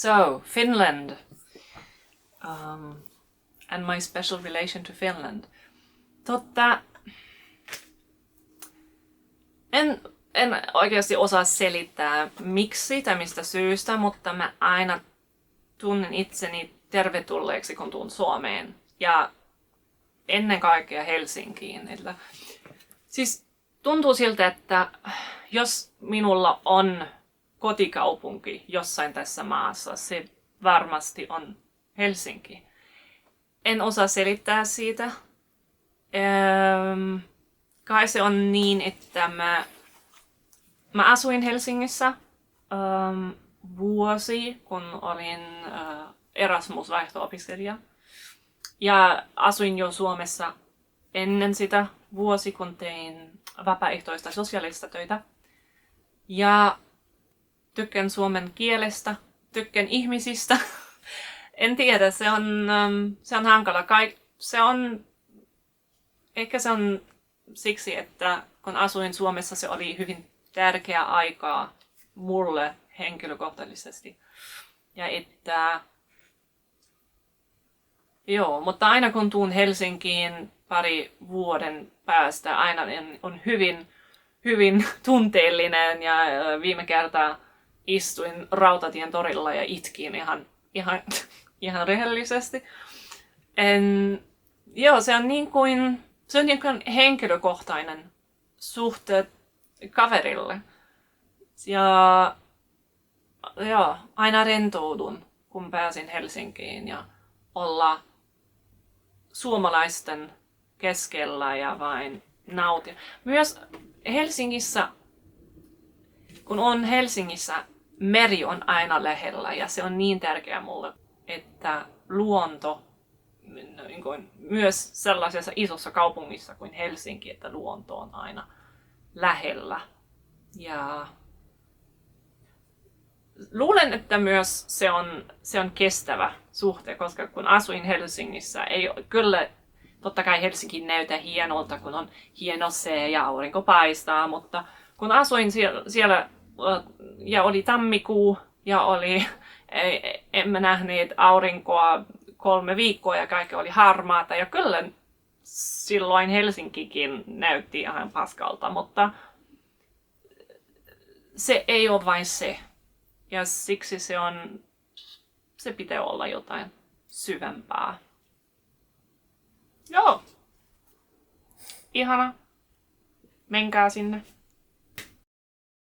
So, Finland. And my special relation to Finland. En oikeasti osaa selittää miksi tai mistä syystä, mutta mä aina tunnen itseni tervetulleeksi, kun tuun Suomeen. Ja ennen kaikkea Helsinkiin. Siis tuntuu siltä, että jos minulla on kotikaupunki jossain tässä maassa, se varmasti on Helsinki. En osaa selittää siitä. Kai se on niin, että mä asuin Helsingissä vuosi, kun olin Erasmus-vaihto-opiskelija. Ja asuin jo Suomessa ennen sitä vuosi, kun tein vapaaehtoista sosiaalista töitä. Ja tykkään suomen kielestä, tykkään ihmisistä. En tiedä, se on hankala. Ehkä se on siksi, että kun asuin Suomessa, se oli hyvin tärkeä aikaa mulle henkilökohtaisesti. Ja joo, mutta aina kun tuun Helsinkiin pari vuoden päästä, aina on hyvin tunteellinen ja viime kertaa istuin Rautatien torilla ja itkin ihan rehellisesti. Joo, se on niin kuin henkilökohtainen suhte kaverille. Ja aina rentoudun, kun pääsin Helsinkiin ja olla suomalaisten keskellä ja vain nautin. Myös Helsingissä, kun on Helsingissä, meri on aina lähellä ja se on niin tärkeää mulle, että luonto, niin kuin myös sellaisessa isossa kaupungissa kuin Helsinki, että luonto on aina lähellä. Ja luulen, että myös se on kestävä suhde, koska kun asuin Helsingissä, kyllä totta kai Helsinki näyttää hienolta, kun on hieno se ja aurinko paistaa, mutta kun asuin siellä ja oli tammikuu ja emme nähneet aurinkoa 3 viikkoa ja kaikki oli harmaata ja kyllä silloin Helsinkikin näytti ihan paskalta, mutta se ei ole vain se. Ja siksi se pitää olla jotain syvempää. Joo. Ihana. Menkää sinne.